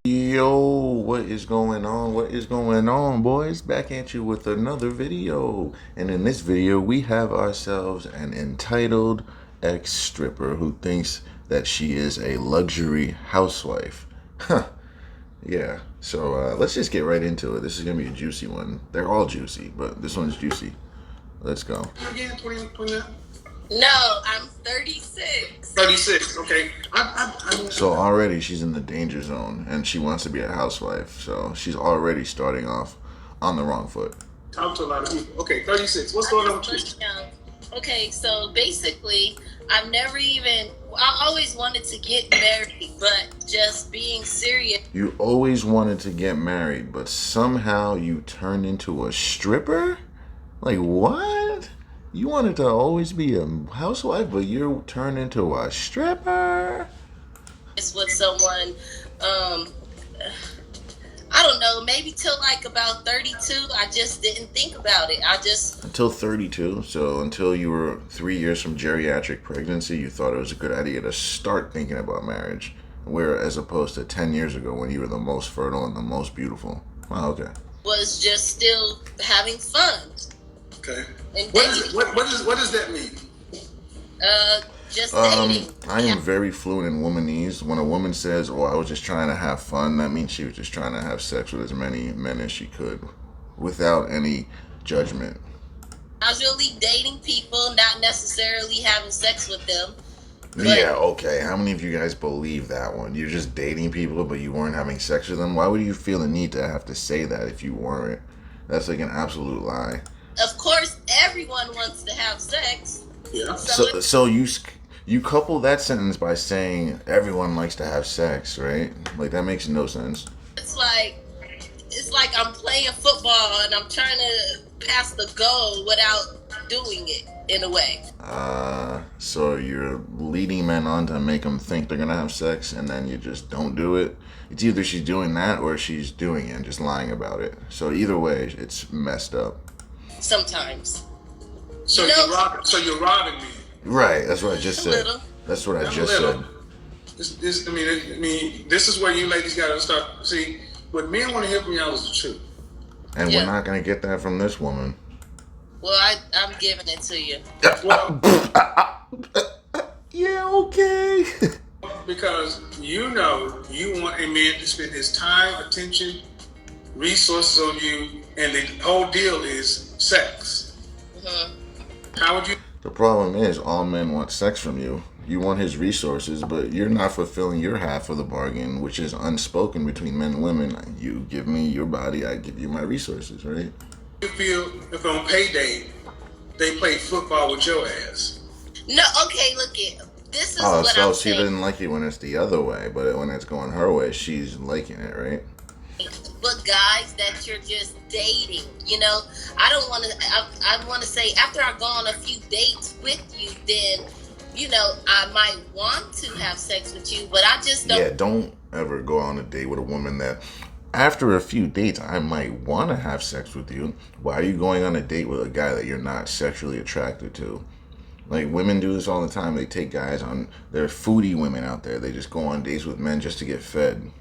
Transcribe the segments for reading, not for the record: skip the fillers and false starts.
Yo, what is going on? What is going on, boys? Back at you with another video. And in this video, we have ourselves an entitled ex-stripper who thinks that she is a luxury housewife. Huh. Yeah. So let's just get right into it. This is going to be a juicy one. They're all juicy, but this one's juicy. Let's go. Again, 20, 29? No, I'm 36. 36, okay. So already she's in the danger zone and she wants to be a housewife. So she's already starting off on the wrong foot. Talk to a lot of people. Okay, 36. What's going on with you? Okay, so basically, I always wanted to get married, but just being serious. You always wanted to get married, but somehow you turned into a stripper? Like, what? You wanted to always be a housewife, but you turned into a stripper? It's with someone, I don't know, maybe till like about 32, I just didn't think about it. Until 32, so until you were 3 years from geriatric pregnancy, you thought it was a good idea to start thinking about marriage, where as opposed to 10 years ago when you were the most fertile and the most beautiful. Wow, okay. Was just still having fun. Okay. And what does that mean? Just dating. I am very fluent in womanese. When a woman says, "Oh, I was just trying to have fun," that means she was just trying to have sex with as many men as she could, without any judgment. Casually dating people, not necessarily having sex with them. Yeah, okay. How many of you guys believe that one? You're just dating people, but you weren't having sex with them? Why would you feel the need to have to say that if you weren't? That's like an absolute lie. Of course, everyone wants to have sex. Yeah. So you couple that sentence by saying everyone likes to have sex, right? Like that makes no sense. It's like I'm playing football and I'm trying to pass the goal without doing it in a way. So you're leading men on to make them think they're gonna have sex, and then you just don't do it. It's either she's doing that or she's doing it and just lying about it. So either way, it's messed up. Sometimes. So you're robbing me. Right. That's what I just said. Little. That's what I just said. This is where you ladies got to start. See, what men want to hear from y'all is the truth. And we're not gonna get that from this woman. Well, I'm giving it to you. Well, Yeah. Okay. because you want a man to spend his time, attention, resources on you, and the whole deal is sex. Mm-hmm. How would you? The problem is, all men want sex from you. You want his resources, but you're not fulfilling your half of the bargain, which is unspoken between men and women. You give me your body, I give you my resources, right? You feel if on payday they play football with your ass? No, okay, look it. This is Oh, what so I'm she saying. doesn't like it when it's the other way, but when it's going her way, she's liking it, right? But guys that you're just dating, I don't want to. I want to say after I go on a few dates with you, then I might want to have sex with you, but I just don't. Yeah, don't ever go on a date with a woman that after a few dates I might want to have sex with you. Why are you going on a date with a guy that you're not sexually attracted to? Like, women do this all the time. They take guys on. There are foodie women out there. They just go on dates with men just to get fed.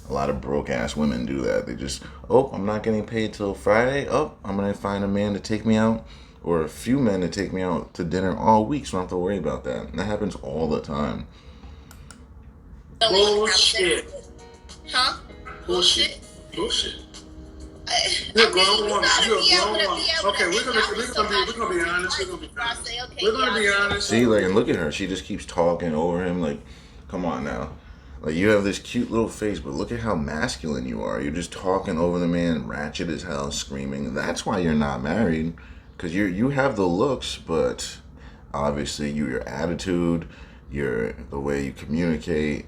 A lot of broke ass women do that. They just, I'm not getting paid till Friday. I'm gonna find a man to take me out, or a few men to take me out to dinner all week, so I don't have to worry about that. And that happens all the time. Bullshit. Huh? Bullshit. You're a grown woman. You're a grown woman. Okay, we're gonna be honest. We're gonna be honest. See, like, and look at her. She just keeps talking over him. Like, come on now. Like, you have this cute little face, but look at how masculine you are. You're just talking over the man, ratchet as hell, screaming. That's why you're not married, because you have the looks, but obviously your attitude, the way you communicate,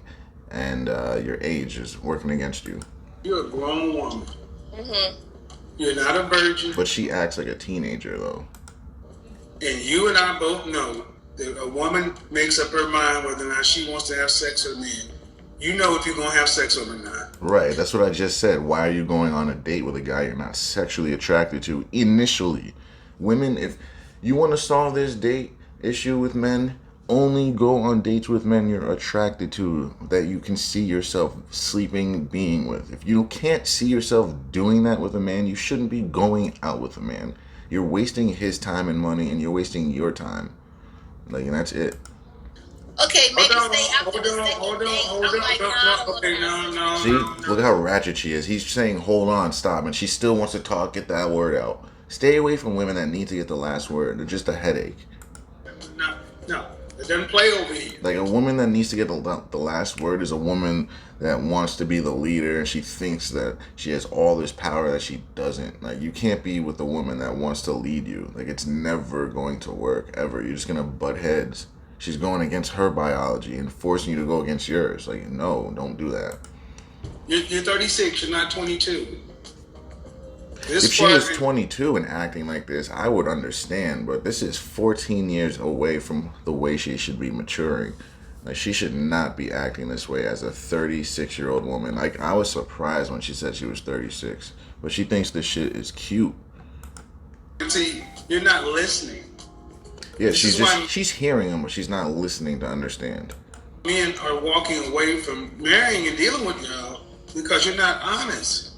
and your age is working against you. You're a grown woman. Mm-hmm. You're not a virgin. But she acts like a teenager, though. And you and I both know that a woman makes up her mind whether or not she wants to have sex with a man. You know if you're going to have sex with him or not. Right, that's what I just said. Why are you going on a date with a guy you're not sexually attracted to initially? Women, if you want to solve this date issue with men, only go on dates with men you're attracted to, that you can see yourself sleeping, being with. If you can't see yourself doing that with a man, you shouldn't be going out with a man. You're wasting his time and money, and you're wasting your time. Like, and that's it. Okay, maybe Hold on, say after the second date. I'm like, nah, I don't Okay, want to. See, look at how ratchet she is. He's saying, hold on, stop, and she still wants to talk, get that word out. Stay away from women that need to get the last word. They're just a headache. No, it doesn't play over here. Like, a woman that needs to get the last word is a woman that wants to be the leader, and she thinks that she has all this power that she doesn't. Like, you can't be with a woman that wants to lead you. Like, it's never going to work, ever. You're just going to butt heads. She's going against her biology and forcing you to go against yours. Like, no, don't do that. You're 36, you're not 22. If she was 22 and acting like this, I would understand. But this is 14 years away from the way she should be maturing. Like, she should not be acting this way as a 36-year-old woman. Like, I was surprised when she said she was 36. But she thinks this shit is cute. See, you're not listening. Yeah, she's hearing him, but she's not listening to understand. Men are walking away from marrying and dealing with y'all because you're not honest.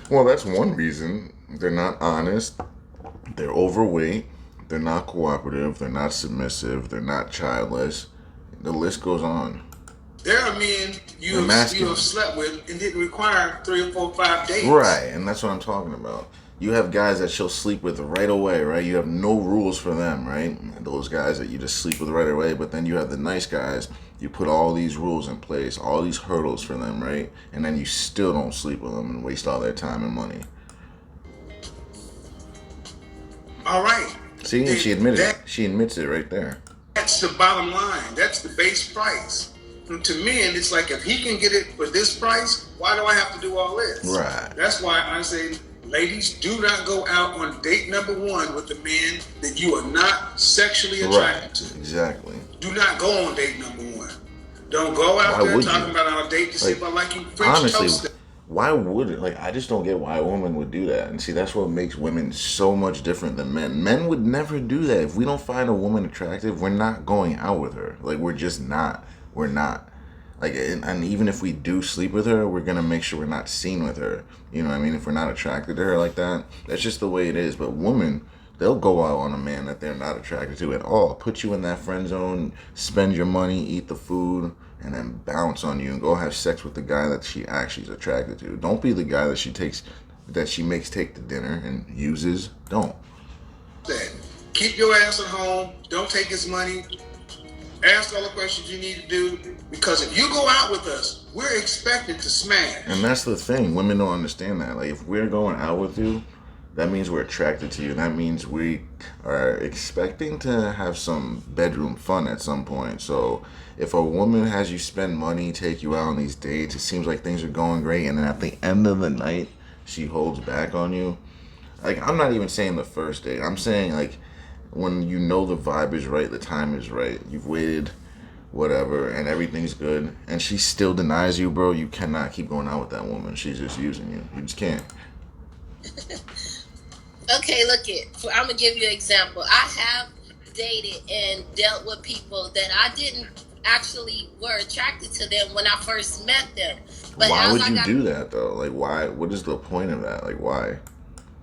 Well, that's one reason. They're not honest. They're overweight. They're not cooperative. They're not submissive. They're not childless. The list goes on. There are men you have slept with and didn't require 3 or 4 or 5 dates. Right, and that's what I'm talking about. You have guys that she'll sleep with right away, right? You have no rules for them, right? Those guys that you just sleep with right away. But then you have the nice guys. You put all these rules in place, all these hurdles for them, right? And then you still don't sleep with them and waste all their time and money. All right. See, and she admitted it. She admits it right there. That's the bottom line. That's the base price. And to men, it's like, if he can get it for this price, why do I have to do all this? Right. That's why I say, ladies, do not go out on date number 1 with a man that you are not sexually attracted to. Exactly. Do not go on date number 1. Don't go out there talking about our date to see if I like you. French honestly, toast. why would it? Like, I just don't get why a woman would do that. And see, that's what makes women so much different than men. Men would never do that. If we don't find a woman attractive, we're not going out with her. Like, we're just not. We're not. Like, and even if we do sleep with her, we're going to make sure we're not seen with her. You know what I mean? If we're not attracted to her like that, that's just the way it is. But women, they'll go out on a man that they're not attracted to at all. Put you in that friend zone, spend your money, eat the food, and then bounce on you and go have sex with the guy that she actually is attracted to. Don't be the guy that she makes take to dinner and uses. Don't. Keep your ass at home. Don't take his money. Ask all the questions you need to do, because if you go out with us, we're expected to smash. And that's the thing. Women don't understand that. Like, if we're going out with you, that means we're attracted to you. That means we are expecting to have some bedroom fun at some point. So if a woman has you spend money, take you out on these dates, it seems like things are going great, and then at the end of the night, she holds back on you. Like, I'm not even saying the first date. I'm saying, like, when you know the vibe is right, the time is right, you've waited, whatever, and everything's good, and she still denies you, bro, you cannot keep going out with that woman. She's just using you. You just can't. Okay, look I'm gonna give you an example. I have dated and dealt with people that I didn't actually were attracted to them when I first met them. But why would you do that though? Like, why? What is the point of that? Like, why?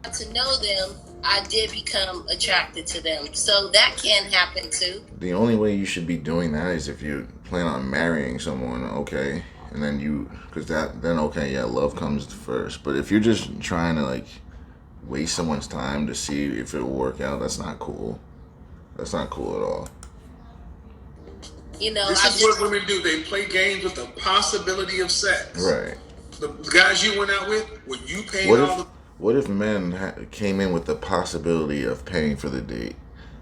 To know them, I did become attracted to them. So that can happen too. The only way you should be doing that is if you plan on marrying someone, okay? And then okay, yeah, love comes first. But if you're just trying to, like, waste someone's time to see if it'll work out, that's not cool. That's not cool at all. You know, this is what women do. They play games with the possibility of sex. Right. The guys you went out with, were you paying all the... What if men came in with the possibility of paying for the date?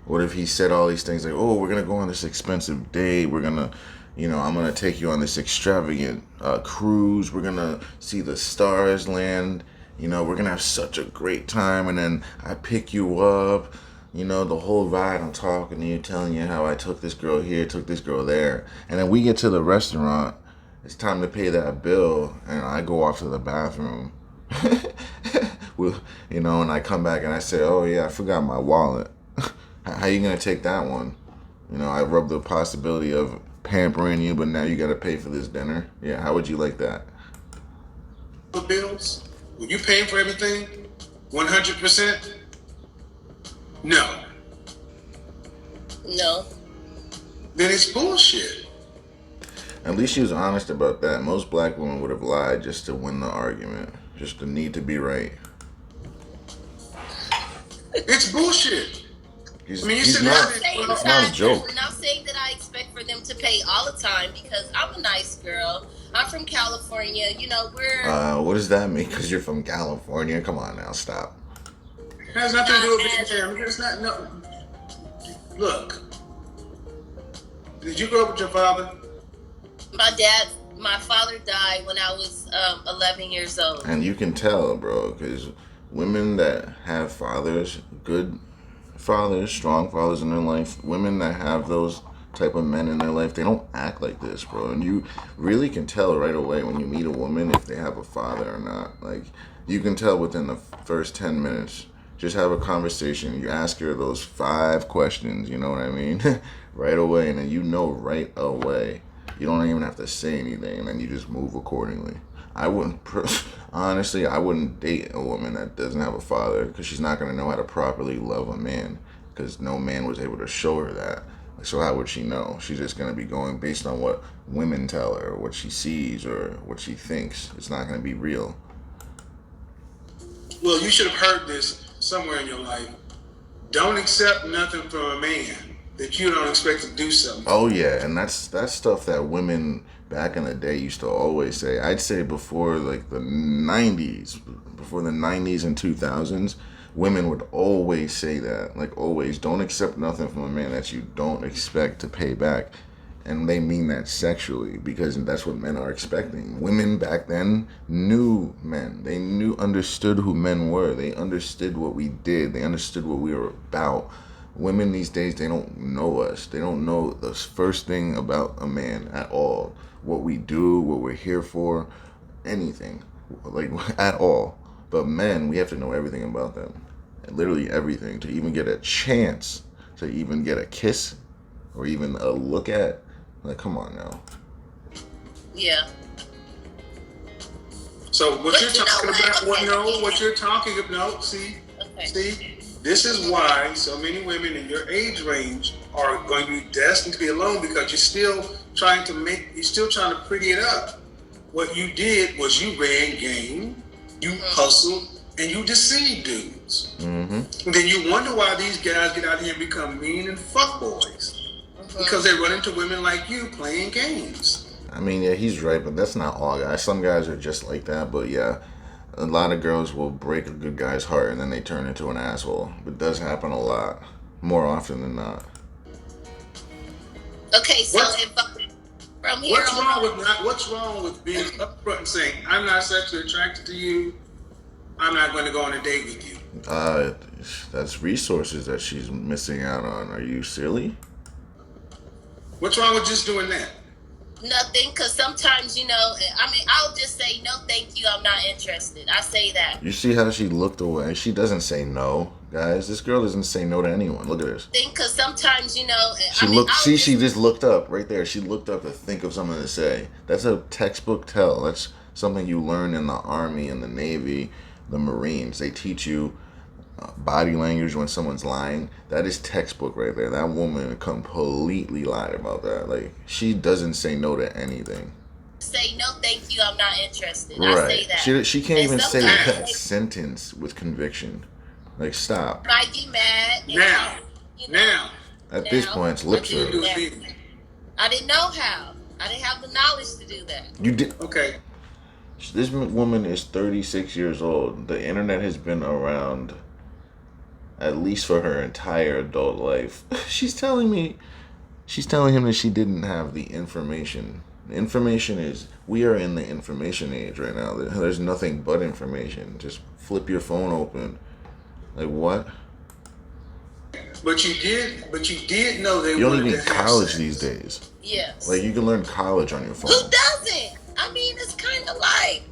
What if he said all these things like, oh, we're going to go on this expensive date. We're going to, I'm going to take you on this extravagant cruise. We're going to see the stars land. We're going to have such a great time. And then I pick you up. The whole ride, I'm talking to you, telling you how I took this girl here, took this girl there. And then we get to the restaurant. It's time to pay that bill. And I go off to the bathroom. And I come back and I say, oh yeah, I forgot my wallet. How you gonna take that one? You know, I rub the possibility of pampering you, but now you got to pay for this dinner. Yeah, how would you like that? Bills? Were you paying for everything? 100%? No. No. Then it's bullshit. At least she was honest about that. Most black women would have lied just to win the argument, just the need to be right. It's bullshit. He's, I mean, you he's should not. have It's not a joke. I'm not saying that I expect for them to pay all the time because I'm a nice girl. I'm from California. You know, we're. What does that mean? Because you're from California? Come on now, stop. It has nothing to do with being family. It's not. No. Look. Did you grow up with your father? My father died when I was 11 years old. And you can tell, bro, because women that have fathers, good fathers, strong fathers in their life, women that have those type of men in their life, they don't act like this, bro. And you really can tell right away when you meet a woman if they have a father or not. Like, you can tell within the first 10 minutes. Just have a conversation. You ask her those 5 questions, you know what I mean? Right away, and then you know right away. You don't even have to say anything, and then you just move accordingly. Honestly, I wouldn't date a woman that doesn't have a father because she's not going to know how to properly love a man because no man was able to show her that. So how would she know? She's just going to be going based on what women tell her, or what she sees, or what she thinks. It's not going to be real. Well, you should have heard this somewhere in your life. Don't accept nothing from a man that you don't expect to do something. Oh yeah, and that's stuff that women back in the day used to always say. I'd say before like the 90s, before the 90s and 2000s, women would always say that. Like always, don't accept nothing from a man that you don't expect to pay back. And they mean that sexually because that's what men are expecting. Women back then knew men. They understood who men were. They understood what we did. They understood what we were about. Women these days, they don't know us. They don't know the first thing about a man at all. What we do, what we're here for, anything. Like, at all. But men, we have to know everything about them. Literally everything. To even get a chance, to even get a kiss, or even a look at. Like, come on now. Yeah. So what you're talking about, what you're talking about, see, this is why so many women in your age range are going to be destined to be alone because you're still trying to pretty it up. What you did was you ran game, you hustled, and you deceived dudes. Mm-hmm. And then you wonder why these guys get out here and become mean and fuckboys. Because they run into women like you playing games. I mean, yeah, he's right, but that's not all guys. Some guys are just like that, but yeah, a lot of girls will break a good guy's heart and then they turn into an asshole. It does happen a lot, more often than not. Okay, so from here what's wrong with being upfront and saying, I'm not sexually attracted to you, I'm not going to go on a date with you? That's resources that she's missing out on. Are you silly? What's wrong with just doing that? Nothing, because sometimes, I'll just say, no, thank you, I'm not interested. I say that. You see how she looked away? She doesn't say no, guys. This girl doesn't say no to anyone. Look at this. Because sometimes, she just looked up right there. She looked up to think of something to say. That's a textbook tell. That's something you learn in the Army and the Navy, the Marines. They teach you body language when someone's lying. That is textbook right there. That woman completely lied about that. Like, she doesn't say no to anything. Say no, thank you, I'm not interested. Right. I say that. She can't even say that sentence with conviction. Like, stop. I might be mad. Now. At this point, it's lip service. I didn't know how. I didn't have the knowledge to do that. You did. Okay. This woman is 36 years old. The internet has been around at least for her entire adult life. She's telling him that she didn't have the information. The information is, we are in the information age right now. There's nothing but information. Just flip your phone open. Like, what? But you did know they You don't wanted even to need have college sex. these days. Yes. Like, you can learn college on your phone. Who doesn't? I mean, it's kind of like.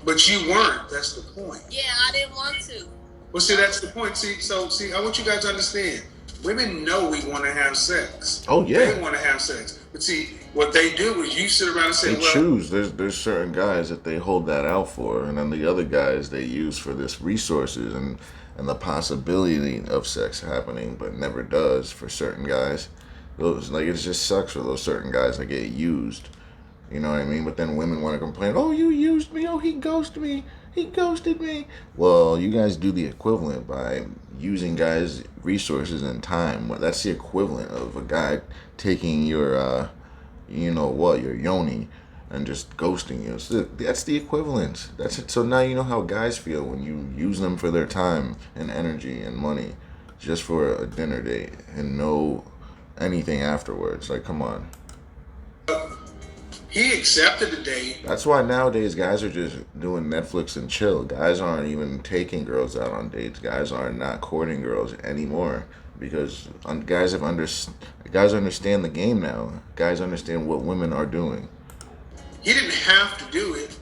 But you weren't. That's the point. Yeah, I didn't want to. Well, see, that's the point. See, I want you guys to understand. women know we want to have sex. Oh yeah. They want to have sex. But see, what they do is you sit around and say, They well, choose. There's certain guys that they hold that out for, and then the other guys they use for this resources and the possibility of sex happening, but never does for certain guys. Those like it just sucks for those certain guys that get used. You know what I mean? But then women want to complain, oh, you used me, oh, he ghosted me, he ghosted me. Well, you guys do the equivalent by using guys' resources and time. Well, that's the equivalent of a guy taking your, you know what, your yoni and just ghosting you. So that's the equivalent. That's it. So now you know how guys feel when you use them for their time and energy and money just for a dinner date and no anything afterwards. Like, come on. he accepted the date. That's why nowadays guys are just doing Netflix and chill. Guys aren't even taking girls out on dates. Guys are not courting girls anymore because guys understand the game now. Guys understand what women are doing. He didn't have to do it.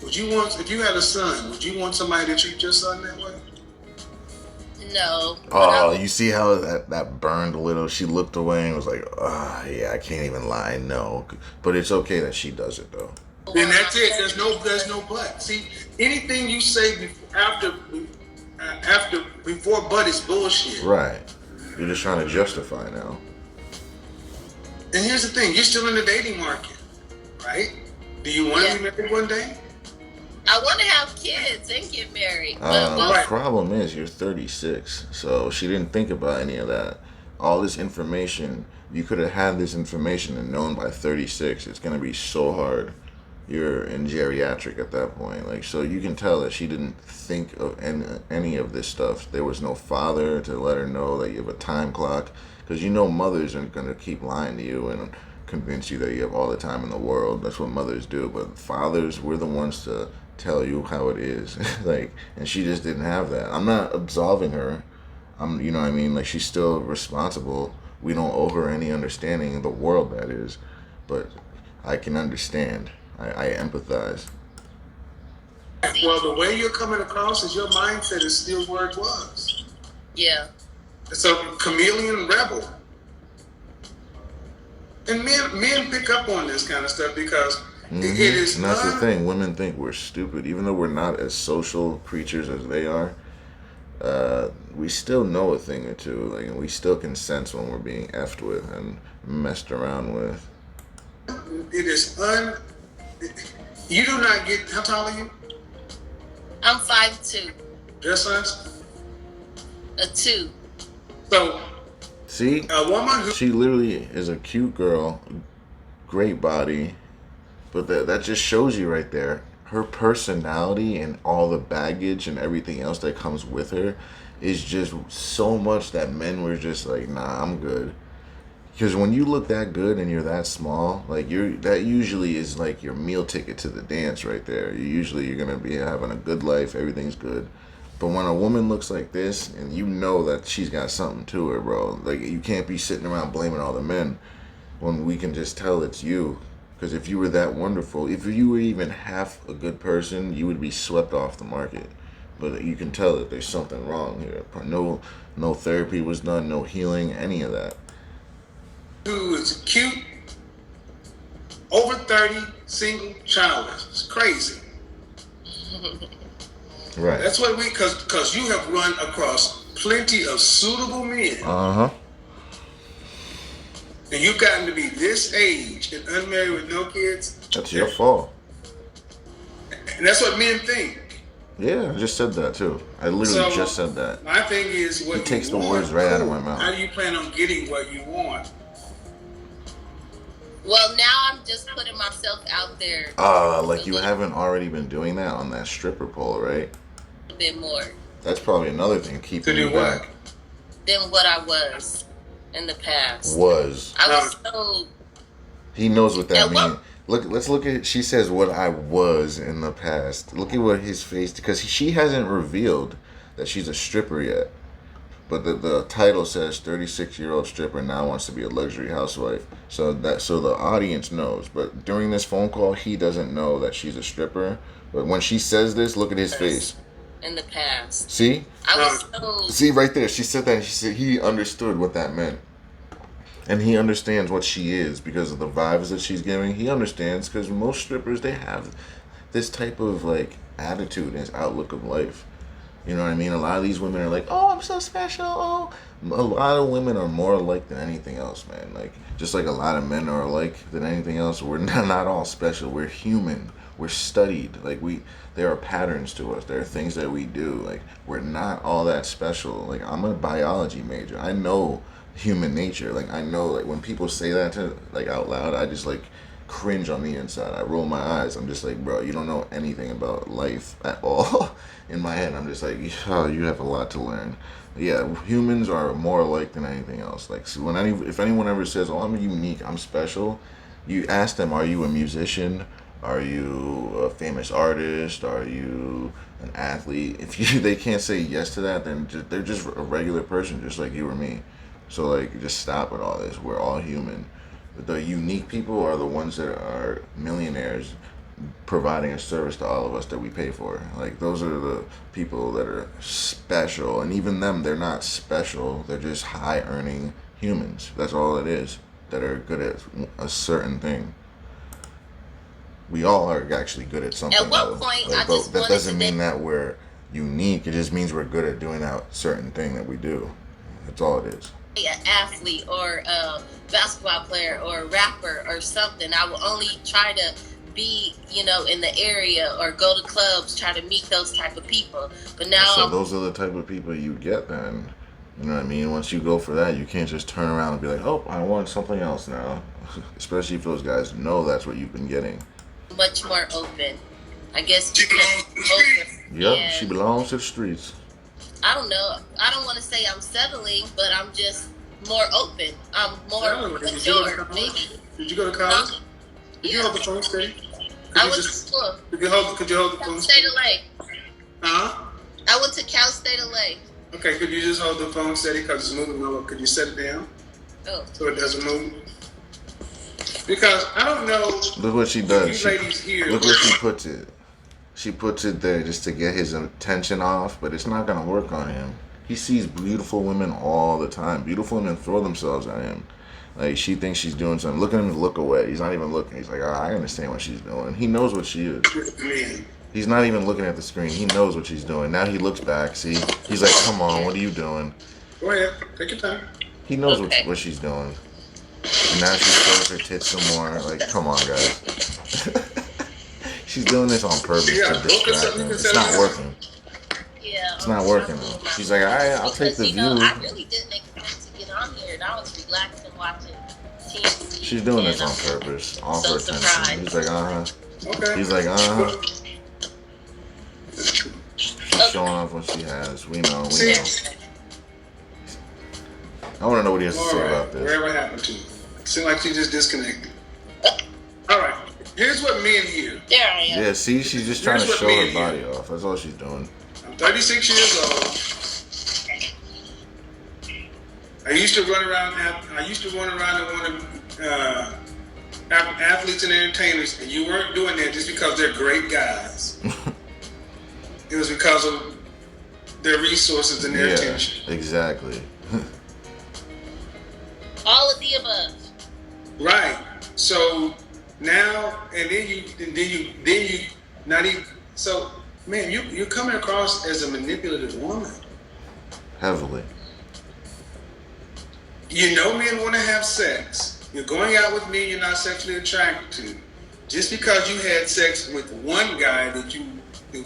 Would you want, if you had a son, would you want somebody to treat your son that way? No. Oh, you see how that burned a little? She looked away and was like, ah, yeah, I can't even lie, no. But it's okay that she does it, though. Then that's it. There's no but. See, anything you say before but is bullshit. Right. You're just trying to justify now. And here's the thing: you're still in the dating market, right? Do you want to be married one day? I want to have kids and get married. The problem is you're 36, so she didn't think about any of that. All this information, you could have had this information and known by 36. It's going to be so hard. You're in geriatric at that point. Like, so you can tell that she didn't think of any of this stuff. There was no father to let her know that you have a time clock. Because you know mothers aren't going to keep lying to you and convince you that you have all the time in the world. That's what mothers do. But fathers, we're the ones to tell you how it is. Like, and she just didn't have that. I'm not absolving her. You know what I mean? Like, she's still responsible. We don't owe her any understanding of the world, that is. But I can understand. I empathize. Well, the way you're coming across is your mindset is still where it was. Yeah. It's a chameleon rebel. And men pick up on this kind of stuff because it is. And that's the thing. Women think we're stupid, even though we're not as social creatures as they are. We still know a thing or two, like, and we still can sense when we're being effed with and messed around with. It is You do not get. How tall are you? I'm 5'2". Dress size? A 2. So, see, a woman who she literally is a cute girl, great body, but that just shows you right there her personality and all the baggage and everything else that comes with her is just so much that men were just like, nah, I'm good. Because when you look that good and you're that small, like that usually is like your meal ticket to the dance right there. You're gonna be having a good life, everything's good. But when a woman looks like this, and you know that she's got something to her, bro, like, you can't be sitting around blaming all the men when we can just tell it's you. Because if you were that wonderful, if you were even half a good person, you would be swept off the market. But you can tell that there's something wrong here. No therapy was done, no healing, any of that. Who is cute, over 30, single, childless. It's crazy. Right. That's what because you have run across plenty of suitable men. Uh-huh. And you've gotten to be this age and unmarried with no kids. That's your fault. And that's what men think. Yeah, I just said that too. I literally just said that. My thing is, what he takes the words right out of my mouth. How do you plan on getting what you want? Well, now I'm just putting myself out there. Like you haven't already been doing that on that stripper pole, right? A bit more. That's probably another thing keeping you back. Than what I was in the past. I was so. He knows what that means. Let's look at. She says what I was in the past. Look at what his face, because she hasn't revealed that she's a stripper yet. But the title says 36-year-old stripper now wants to be a luxury housewife. So the audience knows. But during this phone call, he doesn't know that she's a stripper. But when she says this, look at his face. in the past. See? I was so... See, right there. She said that. She said he understood what that meant. And he understands what she is because of the vibes that she's giving. He understands because most strippers, they have this type of, like, attitude and outlook of life. You know what I mean? A lot of these women are like, oh, I'm so special. Oh, a lot of women are more alike than anything else, man. Like, just like a lot of men are alike than anything else. We're not all special. We're human. We're studied. Like, there are patterns to us. There are things that we do. Like, we're not all that special. Like, I'm a biology major. I know human nature. Like, I know, like, when people say that to, like, out loud, I just, like, cringe on the inside. I roll my eyes. I'm just like, bro, you don't know anything about life at all. In my head, I'm just like, oh, you have a lot to learn. Yeah, humans are more alike than anything else. Like, so if anyone ever says, oh, I'm unique, I'm special, you ask them, are you a musician? Are you a famous artist? Are you an athlete? They can't say yes to that, then they're just a regular person, just like you or me. So, like, just stop with all this. We're all human. The unique people are the ones that are millionaires providing a service to all of us that we pay for. Like, those are the people that are special. And even them, they're not special. They're just high earning humans. That's all it is. That are good at a certain thing. We all are actually good at something. At what point, like, I just that doesn't wanted to mean that we're unique. It just means we're good at doing that certain thing that we do. That's all it is. An athlete or a basketball player or a rapper or something. I will only try to be, in the area or go to clubs, try to meet those type of people. But now, so those are the type of people you get then. You know what I mean? Once you go for that, you can't just turn around and be like, oh, I want something else now. Especially if those guys know that's what you've been getting. Much more open. I guess because open. Yep, she belongs to the streets. I don't know. I don't want to say I'm settling, but I'm just more open. I'm more mature, maybe. Did you go to college? Did you hold the phone steady? I went to school. Could you hold the Cal phone State steady? LA. Huh? I went to Cal State LA. Okay, could you just hold the phone steady because it's moving over? Could you set it down so it doesn't move? Because I don't know. Look what she does. You ladies here. Look where she puts it. She puts it there just to get his attention off, but it's not going to work on him. He sees beautiful women all the time. Beautiful women throw themselves at him. Like, she thinks she's doing something. Look at him look away. He's not even looking. He's like, oh, I understand what she's doing. He knows what she is. He's not even looking at the screen. He knows what she's doing. Now he looks back. See? He's like, come on, what are you doing? Go ahead. Take your time. He knows what she's doing. And now she shows her tits some more. Like, come on, guys. She's doing this on purpose to distract him. It's not working. Yeah. It's not working. She's like, all right, I'll take the view. I really didn't expect to get on here, and I was relaxing watching TV. She's doing this on purpose, all for attention. He's like, Okay. He's like, She's showing off what she has. We know. I want to know what he has to say about this. Whatever happened to you? Seems like she just disconnected. All right. Here's what men hear. There I am. Yeah, see, she's just trying to show her body off. That's all she's doing. I'm 36 years old. I used to run around and want to athletes and entertainers, and you weren't doing that just because they're great guys. It was because of their resources and their attention. Exactly. All of the above. Right. So now, and then you not even. So, man, you're coming across as a manipulative woman. Heavily. You know men want to have sex. You're going out with me you're not sexually attracted to. Just because you had sex with one guy that you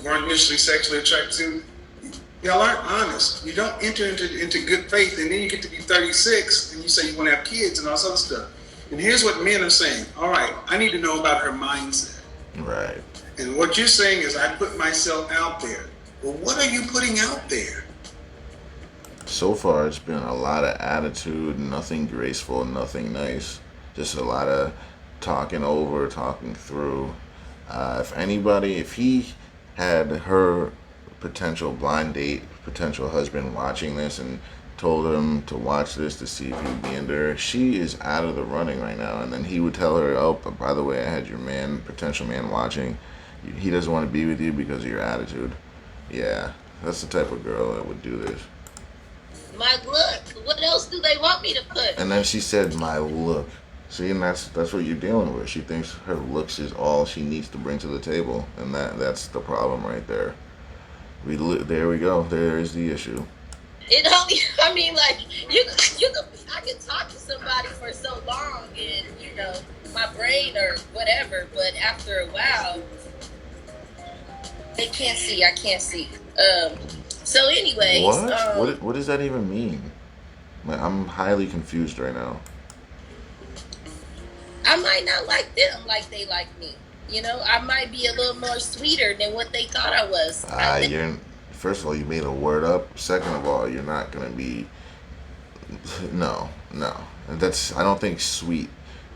weren't initially sexually attracted to, y'all aren't honest. You don't enter into good faith, and then you get to be 36 and you say you want to have kids and all this other stuff. And here's what men are saying. All right, I need to know about her mindset. Right. And what you're saying is I put myself out there. Well, what are you putting out there? So far, it's been a lot of attitude, nothing graceful, nothing nice. Just a lot of talking over, talking through. If he had her potential blind date, potential husband watching this and told him to watch this to see if he'd be into her, she is out of the running right now. And then he would tell her, oh, but by the way, I had your potential man watching. He doesn't want to be with you because of your attitude. Yeah, That's the type of girl that would do this. My look. What else do they want me to put? And then she said, "My look." See, and that's what you're dealing with. She thinks her looks is all she needs to bring to the table, and that's the problem right there. There we go. There is the issue. It only, I mean, like, I can talk to somebody for so long and, my brain or whatever, but after a while, they can't see, I can't see. So anyways. What does that even mean? Like, I'm highly confused right now. I might not like them like they like me. I might be a little more sweeter than what they thought I was. First of all, you made a word up. Second of all, you're not gonna be. No. I don't think sweet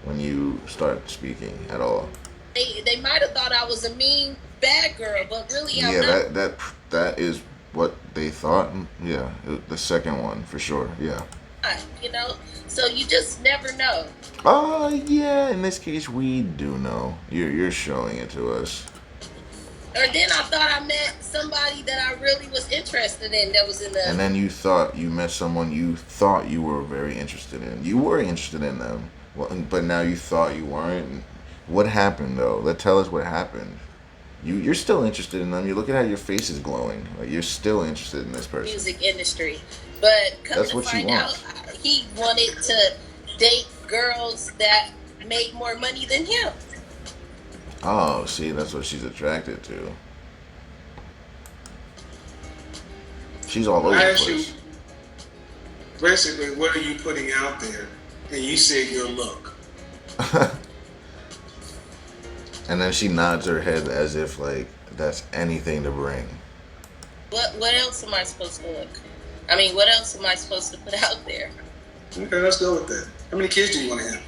when you start speaking at all. They might have thought I was a mean bad girl, but really I'm not. That is what they thought. Yeah, the second one for sure. Yeah. So you just never know. Oh yeah, in this case we do know. You're showing it to us. Or then I thought I met somebody that I really was interested in that was in the... And then you thought you met someone you thought you were very interested in. You were interested in them, but now you thought you weren't. What happened though? Tell us what happened. You're still interested in them. You look at how your face is glowing. Like you're still interested in this person. Music industry. But come to find out, he wanted to date girls that made more money than him. Oh, see, that's what she's attracted to. She's all over the place. Basically, what are you putting out there? And you said your look. And then she nods her head as if like that's anything to bring. What else am I supposed to look? I mean, what else am I supposed to put out there? Okay, let's go with that. How many kids do you want to have?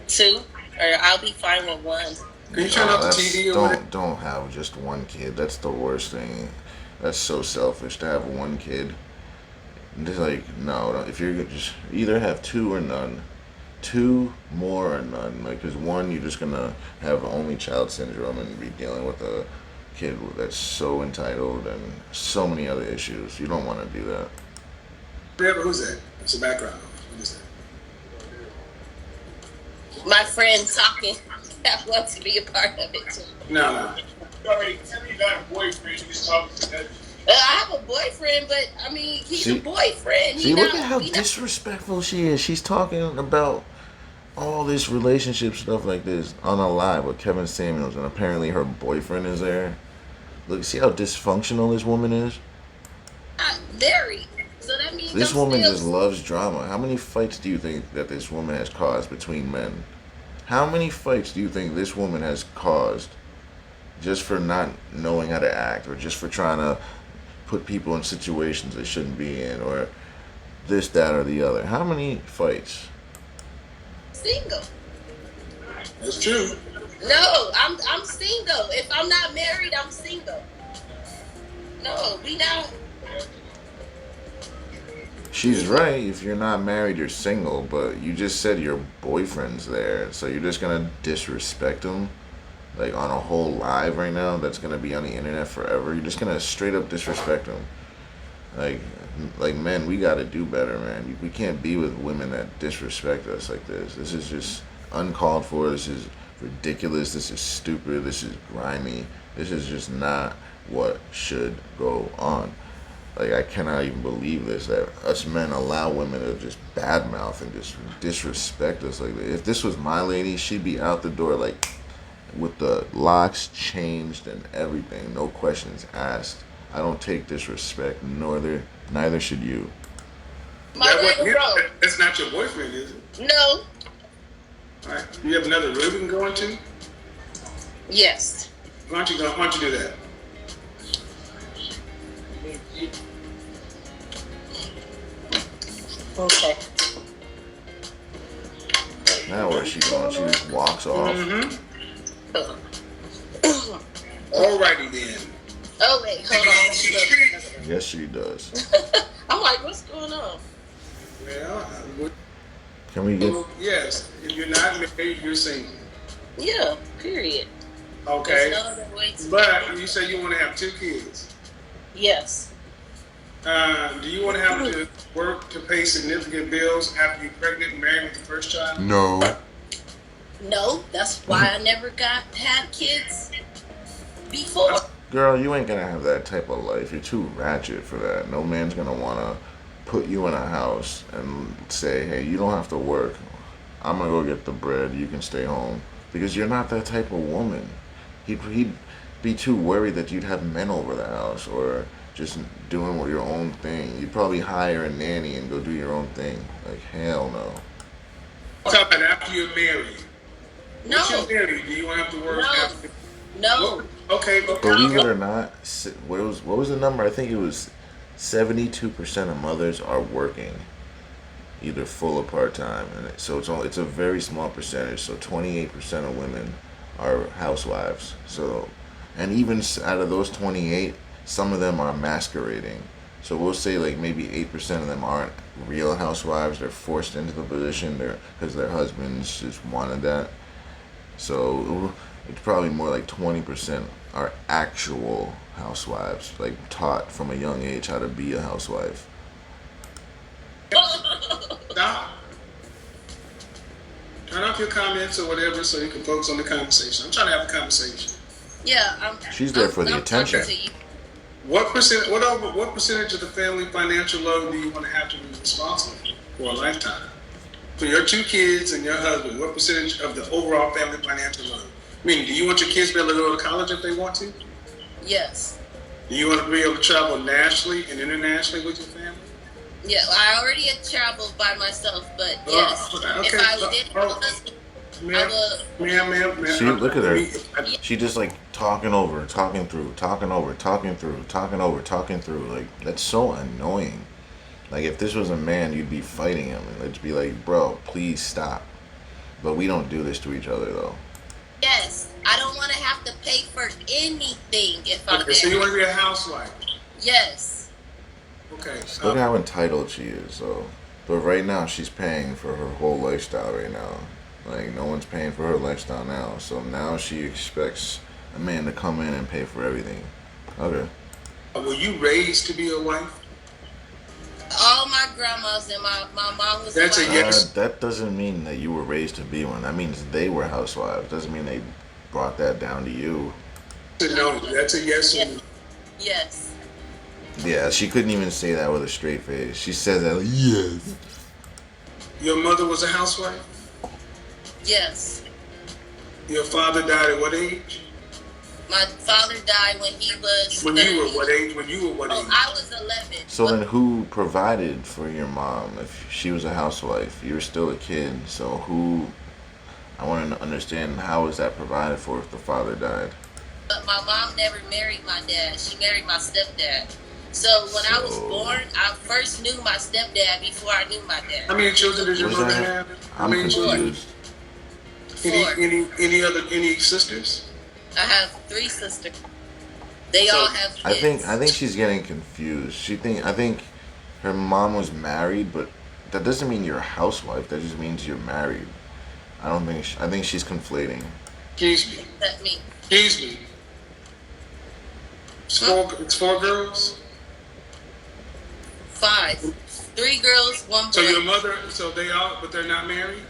2, or I'll be fine with 1. Can you turn off the TV or whatever? Don't have just 1 kid. That's the worst thing. That's so selfish to have 1 kid. Just like, no, if you're just either have 2 or none. 2 more or none. Like, because 1, you're just gonna have only child syndrome and be dealing with a kid that's so entitled and so many other issues. You don't want to do that. Who's that? What's the background? What is that? My friend talking. That wants to be a part of it too. No. Tell me you got a boyfriend. You just talking to that. I have a boyfriend, but I mean, he's a boyfriend. See, look at how disrespectful she is. She's talking about all this relationship stuff like this on a live with Kevin Samuels, and apparently her boyfriend is there. Look, see how dysfunctional this woman is? Very. So that means this woman just loves drama. How many fights do you think that this woman has caused between men? How many fights do you think this woman has caused just for not knowing how to act, or just for trying to put people in situations they shouldn't be in, or this, that, or the other? How many fights? Single. That's true. No, I'm single. If I'm not married, I'm single. No, we not. She's right. If you're not married, you're single. But you just said your boyfriend's there, so you're just gonna disrespect him, like on a whole live right now. That's gonna be on the internet forever. You're just gonna straight up disrespect him. Like men, we gotta do better, man. We can't be with women that disrespect us like this. This is just uncalled for. This is ridiculous. This is stupid. This is grimy. This is just not what should go on. Like, I cannot even believe this, that us men allow women to just badmouth and just disrespect us like that. If this was my lady, she'd be out the door, like, with the locks changed and everything. No questions asked. I don't take disrespect, neither should you. That's not your boyfriend, is it? No. All right. You have another room you can go into? Yes. Why don't you do that? Okay. Now where's she going? She just walks off. Alrighty then. Oh wait, hold on. Yes, she does. I'm like, what's going on? Well, Can we get? yes. If you're not married, you're single. Yeah. Period. Okay. There's no other way to But you say you want to have 2 kids. Yes. Do you want to have to work to pay significant bills after you're pregnant and married with the first child? No. No, that's why I never had kids before. Girl, you ain't gonna have that type of life. You're too ratchet for that. No man's gonna wanna put you in a house and say, hey, you don't have to work. I'm gonna go get the bread. You can stay home. Because you're not that type of woman. He'd be too worried that you'd have men over the house or just doing your own thing. You'd probably hire a nanny and go do your own thing. Like, hell no. I'm talking about after you're married. No. Once you're married, do you want to have to work after? No. Okay, but Believe it or not, what was the number? I think it was 72% of mothers are working, either full or part time, and so it's a very small percentage. So 28% of women are housewives. So, and even out of those 28, some of them are masquerading. So we'll say like maybe 8% of them aren't real housewives. They're forced into the position because their husbands just wanted that. So it's probably more like 20% are actual housewives, like taught from a young age how to be a housewife. stop. Turn off your comments or whatever so you can focus on the conversation. I'm trying to have a conversation. Yeah, She's there for the attention. talking to you. What percentage of the family financial load do you want to have to be responsible for a lifetime? For your two kids and your husband, what percentage of the overall family financial load? Meaning, do you want your kids to be able to go to college if they want to? Yes. Do you want to be able to travel nationally and internationally with your family? Yeah, I already had traveled by myself, but yes, okay. if I did have a husband, I would. Ma'am. See, look at her. She just like talking over, talking through, talking over, talking through, talking over, talking through. Like, that's so annoying. Like, if this was a man, you'd be fighting him. And it'd be like, bro, please stop. But we don't do this to each other, though. Yes, I don't want to have to pay for anything if I'm Okay, so you want to be a housewife? Yes. Okay. Look how entitled she is, though. But right now, she's paying for her whole lifestyle right now. Like, no one's paying for her lifestyle now. So now she expects a man to come in and pay for everything. Okay. Were you raised to be a wife? All my grandmas and my mom was That's a wife. yes. That doesn't mean that you were raised to be one. That means they were housewives. Doesn't mean they brought that down to you. No, that's a yes. Yes. Yes. Yeah, she couldn't even say that with a straight face. She says that like, yes. Your mother was a housewife? Yes. Your father died at what age? My father died when he was. When 30. you were what age? When you were what age? I was 11. So then who provided for your mom if she was a housewife? You were still a kid, so who... I want to understand how is that provided for if the father died? But my mom never married my dad. She married my stepdad. So when I was born, I first knew my stepdad before I knew my dad. How many children does your Was mother that- have? How I'm many children? confused. Four. Any sisters? I have 3 sisters. They all have kids. I think she's getting confused. I think her mom was married, but that doesn't mean you're a housewife. That just means you're married. I think she's conflating. Excuse me. That's me. Excuse me. It's 4 girls? 5. 3 girls, 1 boy. So your mother, but they're not married?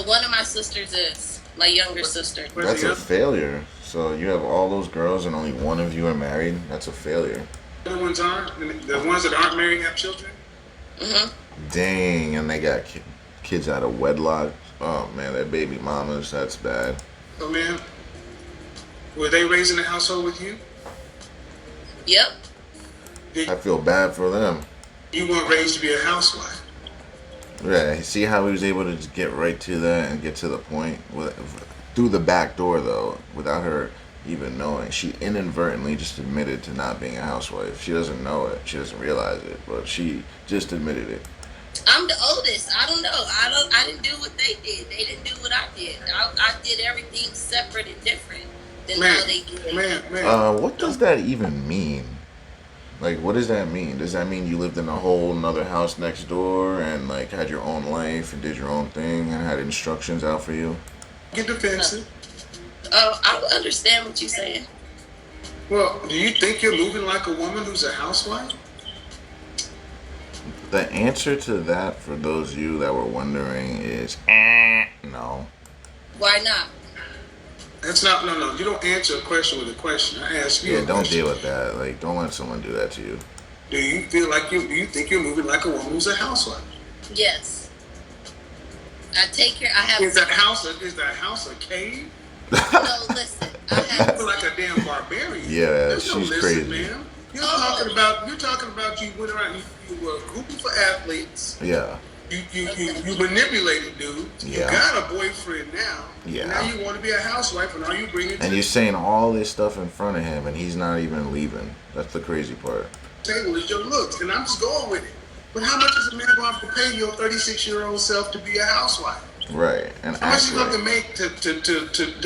One of my sisters is my younger sister. Where's That's the a other? failure. So you have all those girls and only one of you are married? That's a failure. The other ones aren't? The ones that aren't married have children? Mhm. Dang, and they got kids out of wedlock. Oh man, they're baby mamas. That's bad. So, ma'am, were they raised in a household with you? Yep. I feel bad for them. You weren't raised to be a housewife. Yeah, see how he was able to just get right to that and get to the point through the back door though, without her even knowing. She inadvertently just admitted to not being a housewife. She doesn't know it. She doesn't realize it, but she just admitted it. I'm the oldest. I don't know. I didn't do what they did. They didn't do what I did. I did everything separate and different than how they did. Man. What does that even mean? Like, what does that mean? Does that mean you lived in a whole nother house next door and like had your own life and did your own thing and had instructions out for you? Get defensive. Oh, I understand what you're saying. Well, do you think you're moving like a woman who's a housewife? The answer to that, for those of you that were wondering, is no. Why not? That's not, no, no. You don't answer a question with a question. I ask you Yeah, a don't question. deal with that. Like, don't let someone do that to you. Do you think you're moving like a woman who's a housewife? Yes. I take care. I have. Is that house a cave? No, listen. I You have. feel like a damn barbarian. Yeah, There's no she's listen, crazy. man. You're talking about you went around, you were grouping for athletes. Yeah. You manipulated dudes. Yeah. You got a boyfriend now. Yeah. Now you want to be a housewife, and are you bringing And you're saying all this stuff in front of him, and he's not even leaving. That's the crazy part. table is your looks, and I'm just going with it. But how much is a man going to have to pay your 36-year-old self to be a housewife? Right. And How much act you going to right. make to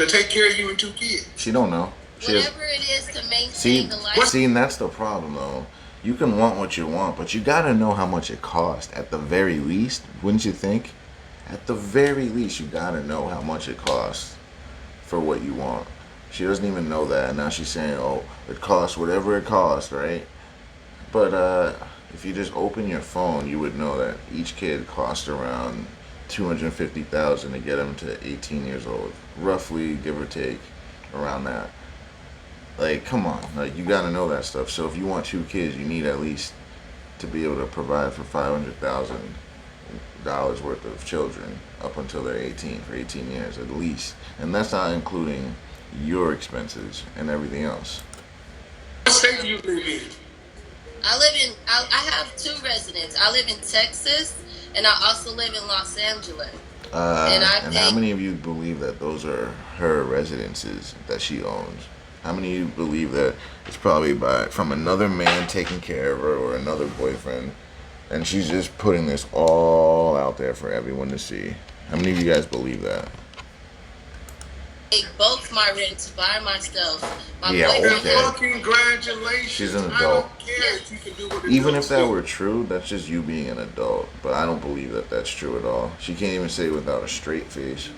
take care of you and 2 kids? She don't know. She has, Whatever it is to maintain see, the life. see, and that's the problem, though. You can want what you want, but you gotta know how much it costs. At the very least, wouldn't you think? At the very least, you gotta know how much it costs for what you want. She doesn't even know that, and now she's saying, "Oh, it costs whatever it costs," right? But if you just open your phone, you would know that each kid costs around 250,000 to get them to 18 years old, roughly, give or take, around that. Like, come on, like you gotta know that stuff. So if you want 2 kids, you need at least to be able to provide for $500,000 worth of children up until they're 18 for 18 years at least, and that's not including your expenses and everything else. What state do you live in? I have 2 residents. I live in Texas, and I also live in Los Angeles. And I And pay. how many of you believe that those are her residences that she owns? How many of you believe that it's probably from another man taking care of her or another boyfriend, and she's just putting this all out there for everyone to see? How many of you guys believe that? Pay both my rents by myself. My Yeah, boyfriend okay. has- Congratulations. She's an I adult. don't care if you can do what Even if adults that do. were true, that's just you being an adult. But I don't believe that that's true at all. She can't even say it without a straight face.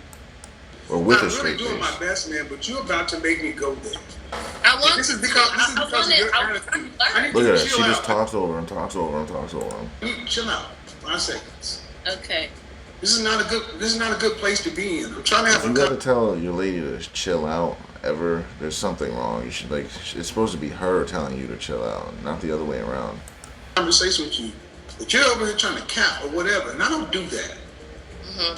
Or with I'm a really straight doing face. my best, man, but you're about to make me go there. I want. This is because of your attitude. I need Look you at to her. She chill just out. talks over him, talks over him, talks over him. You need to chill out. 5 seconds. Okay. This is not a good place to be in. I'm trying to have If you a gotta tell your lady to chill out ever, there's something wrong. You should it's supposed to be her telling you to chill out, not the other way around. conversation with you. But you're over here trying to cap or whatever, and I don't do that. Hmm.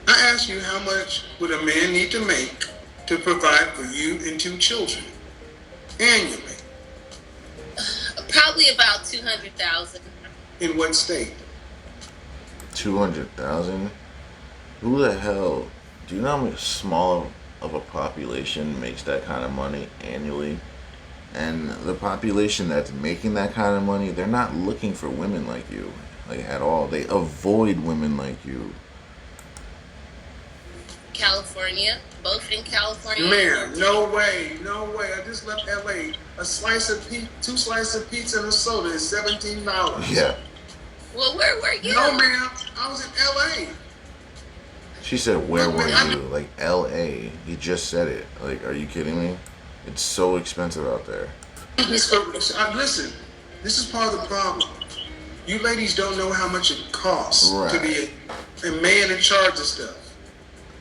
I ask you, how much would a man need to make to provide for you and 2 children annually? Probably about 200,000. In what state? 200,000. Who the hell? Do you know how much small of a population makes that kind of money annually? And the population that's making that kind of money, they're not looking for women like you, like at all. They avoid women like you. California, both in California. Man, no way. I just left LA. A slice of 2 slices of pizza and a soda is $17. Yeah. Well, where were you? No, ma'am. I was in LA. She said, "Where were you?" Like L.A. He just said it. Like, are you kidding me? It's so expensive out there. Listen, this is part of the problem. You ladies don't know how much it costs to be a man in charge of stuff.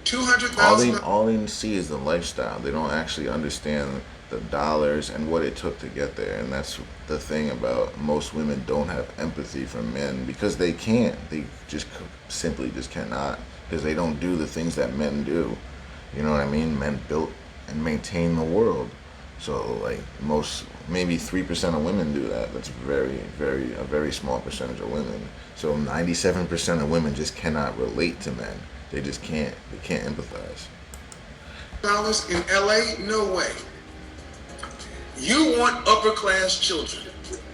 $200,000. All they see is the lifestyle. They don't actually understand the dollars and what it took to get there. And that's the thing about most women don't have empathy for men because they can't. They just simply just cannot because they don't do the things that men do. You know what I mean? Men built and maintain the world. So like maybe 3% of women do that. That's a very small percentage of women. So 97% of women just cannot relate to men. They just can't. They can't empathize. Dollars in LA? No way. You want upper class children.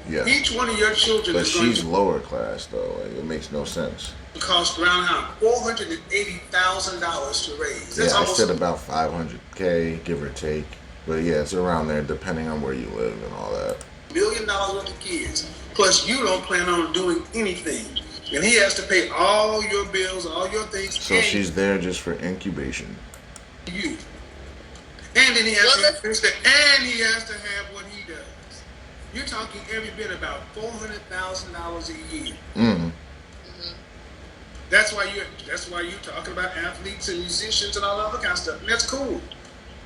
Yeah. Each one of your children But is going she's to lower class though. Like, it makes no sense. cost around $480,000 to raise. That's Yeah, I almost said about 500K, give or take. But yeah, it's around there depending on where you live and all that. $1 million worth of kids. Plus, you don't plan on doing anything. And he has to pay all your bills, all your things. So and she's there just for incubation. you. And then he has to and he has to have what he does. You're talking every bit about $400,000 a year. Mm. That's why you're talking about athletes and musicians and all that other kind of stuff. And that's cool.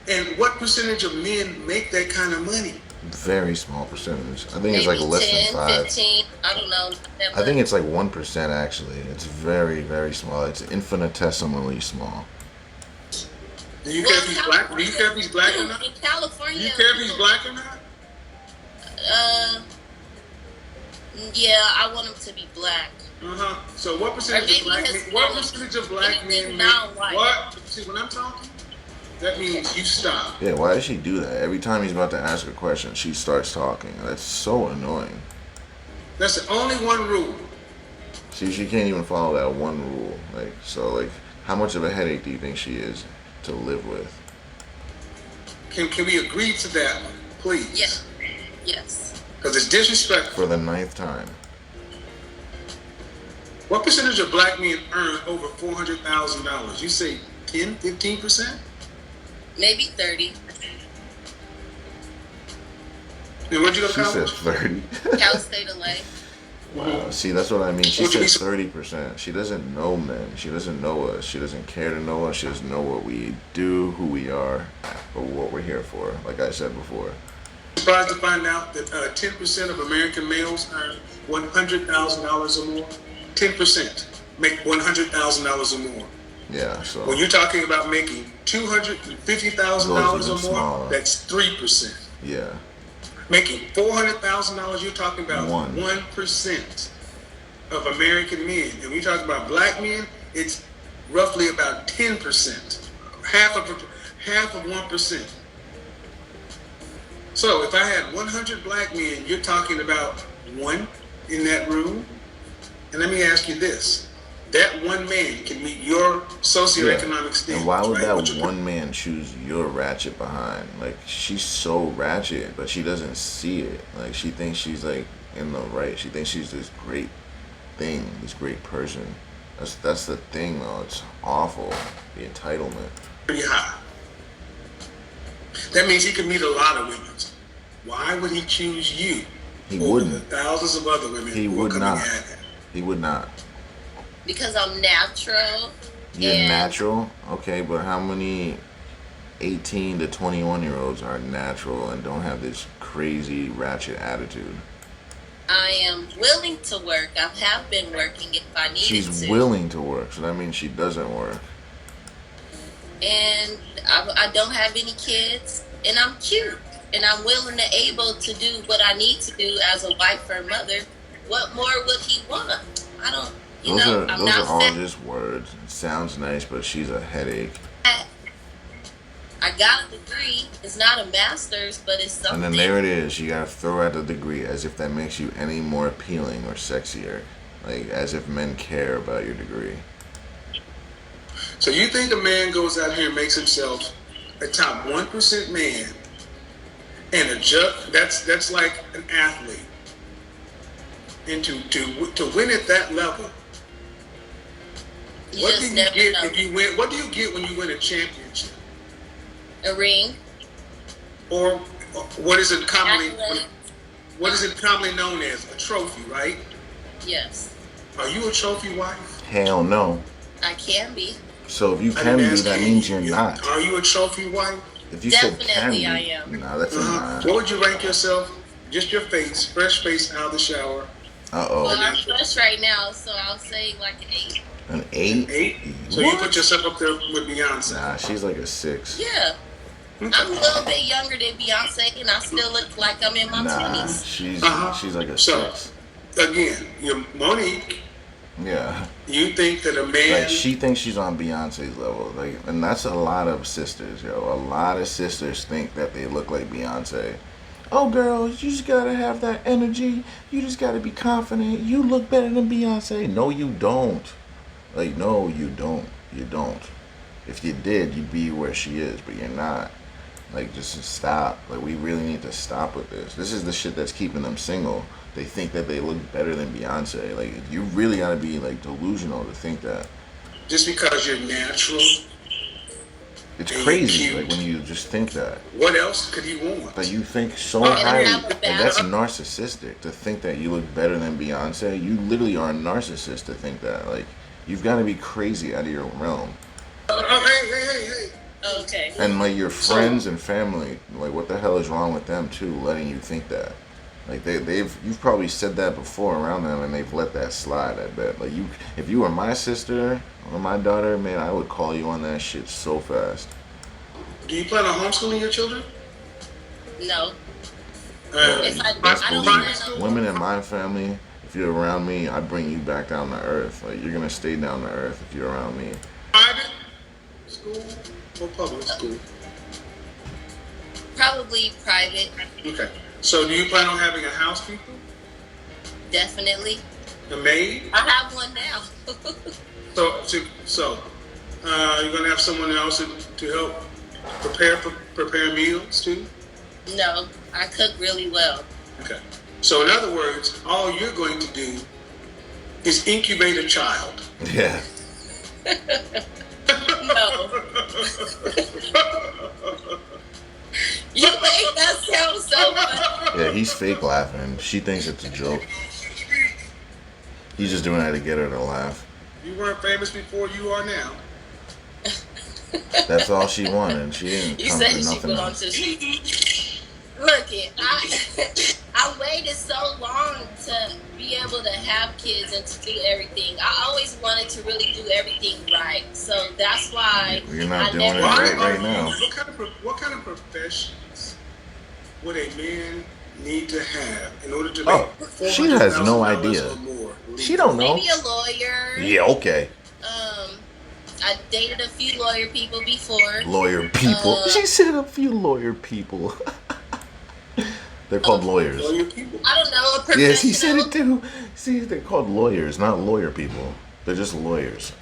And what percentage of men make that kind of money? Very small percentage. I think Maybe it's like less 10, than 5. 15. I don't know. I think it's like 1% actually. It's very, very small. It's infinitesimally small. Do you care if he's black? Do you care if he's black or not? In California. Do you care if he's black or not? Yeah, I want him to be black. So what percentage of black men? What percentage of black men make what? See, when I'm talking, that means you stop. Yeah, why does she do that? Every time he's about to ask a question, she starts talking. That's so annoying. That's the only one rule. See, she can't even follow that one rule. Like, how much of a headache do you think she is to live with? Can we agree to that one, please? Yeah. Yes. Because it's disrespectful. For the 9th time. What percentage of black men earn over $400,000? You say 10, 15%? Maybe 30. And where'd you go to She college? said 30. Cal State LA. Wow. See, that's what I mean. She Would you said be- 30%. She doesn't know men. She doesn't know us. She doesn't care to know us. She doesn't know what we do, who we are, or what we're here for, like I said before. Surprised to find out that 10% of American males earn $100,000 or more. 10% make $100,000 or more. Yeah, so. When you're talking about making $250,000 or more, smaller. that's 3%. Yeah. Making $400,000, you're talking about 1%. 1% of American men. And when you talk about black men, it's roughly about 10%, half of 1%. So if I had 100 black men, you're talking about one in that room. And let me ask you this. That one man can meet your socioeconomic standards. And why would right? that one man choose your ratchet behind? Like, she's so ratchet, but she doesn't see it. Like, she thinks she's, like, in the right. She thinks she's this great thing, this great person. That's the thing, though. It's awful. The entitlement. Pretty high. That means he could meet a lot of women. Why would he choose you? He over wouldn't. the thousands of other women He who are would coming not. at him? He would not. Because I'm natural. You're and natural? Okay, but how many 18 to 21-year-olds are natural and don't have this crazy ratchet attitude? I am willing to work. I have been working if I needed She's to. willing to work, so that means she doesn't work. And I don't have any kids. And I'm cute. And I'm willing and able to do what I need to do as a wife or mother. What more would he want? I don't, Those are I'm not all fat. just words. It sounds nice, but she's a headache. I got a degree. It's not a master's, but it's something. And then there it is. You gotta throw out the degree as if that makes you any more appealing or sexier. Like, as if men care about your degree. So you think a man goes out here and makes himself a top 1% man and that's like an athlete. And to win at that level, You what just do you never get know. if you win? What do you get when you win a championship? A ring. Or what is it commonly Accolade. known as? A trophy, right? Yes. Are you a trophy wife? Hell no. I can be. So if you I can didn't be, ask that you. means you're not. Are you a trophy wife? If you said can Definitely be, I am. nah, that's a What nah. would you rank yourself? Just your face, fresh face out of the shower. Well, Uh-oh. I'm fresh right now, so I'll say like an 8. An 8? 8. So you put yourself up there with Beyonce. Nah, she's like a 6. Yeah. I'm a little bit younger than Beyonce, and I still look like I'm in my Nah, 20s. she's like a So- 6. Again, you're Monique. Yeah. You think that a man? Like, she thinks she's on Beyonce's level. Like, and that's a lot of sisters, yo. A lot of sisters think that they look like Beyonce. Oh, girls, you just gotta have that energy. You just gotta be confident. You look better than Beyonce. No, you don't. Like, no, you don't. You don't. If you did, you'd be where she is, but you're not. Like, just stop. Like, we really need to stop with this. This is the shit that's keeping them single. They think that they look better than Beyonce. Like, you really gotta be, like, delusional to think that. Just because you're natural It's and you're crazy, cute. like when you just think that. What else could he want? Like you think so And high, have a like that's bathroom. narcissistic to think that you look better than Beyonce. You literally are a narcissist to think that. Like you've got to be crazy out of your realm. Hey. Okay. And like your So, friends and family, like what the hell is wrong with them too, letting you think that? Like you've probably said that before around them, and they've let that slide. I bet. Like if you were my sister or my daughter, man, I would call you on that shit so fast. do you plan on homeschooling your children? No. Uh, Best I don't believe plan it. on. Women in my family, if you're around me, I bring you back down to earth. Like you're gonna stay down to earth if you're around me. private school or public school? Probably private. Okay. So do you plan on having a housekeeper, Definitely. a maid? I have one now. So you're gonna have someone else to help prepare meals too? No, I cook really well. Okay. So in other words, all you're going to do is incubate a child. Yeah. No. You make that sound so funny. Yeah, he's fake laughing. She thinks it's a joke. He's just doing that to get her to laugh. You weren't famous before, you are now. That's all she wanted. She didn't You come said for she nothing belonged else. to she. Look it, I waited so long to be able to have kids and to do everything. I always wanted to really do everything right, so that's why You're not I doing never. it right now. What kind of professions would a man need to have in order to Oh, make she has no $400,000 idea. or more? She don't know. Maybe a lawyer. Yeah, okay. I dated a few lawyer people before. Lawyer people. She said a few lawyer people. They're called lawyers. Lawyer people. I don't know, a professional. Yes, he said it too. See, they're called lawyers, not lawyer people. They're just lawyers.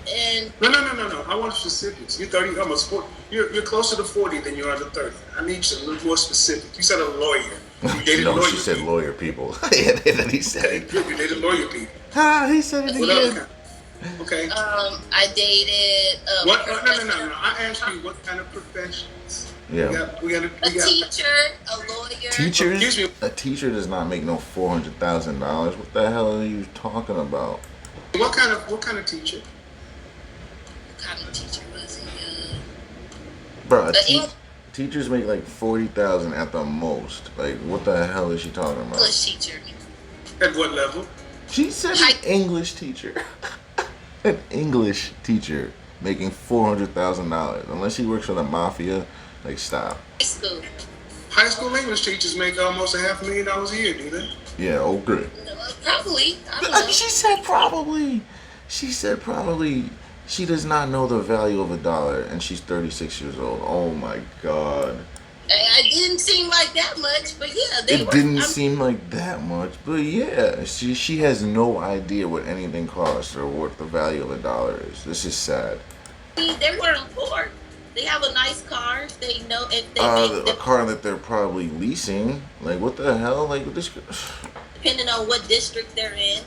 And No. I want specifics. You're 30, almost 40. You're closer to 40 than you are to 30. I need you a little more specific. You said a lawyer. You dated No, lawyer she said people. lawyer people. And then he said it. You dated lawyer people. Ah, he said it What again. else? Okay. I dated What? No. I asked you what kind of professions. Yeah. We got a teacher, a lawyer. Teachers? Excuse me. A teacher does not make no $400,000. What the hell are you talking about? What kind of teacher? What kind of teacher was he? Bro, Eng- teachers make like 40,000 at the most. Like, what the hell is she talking about? English teacher. At what level? She said Hi- an English teacher. An English teacher making $400,000. Unless she works for the mafia, like, stop. High school. High school English teachers make almost $500,000 a year, do they? Yeah, okay. No, probably. I don't know. She said probably. She said probably. She does not know the value of a dollar, and she's 36 years old. Oh my God. I didn't seem like that much, but yeah, they It were. didn't seem like that much, but yeah, she has no idea what anything costs or what the value of a dollar is. This is sad. They weren't poor. They have a nice car. They know if they make A car that they're probably leasing. Like, what the hell? Like, this. depending on what district they're in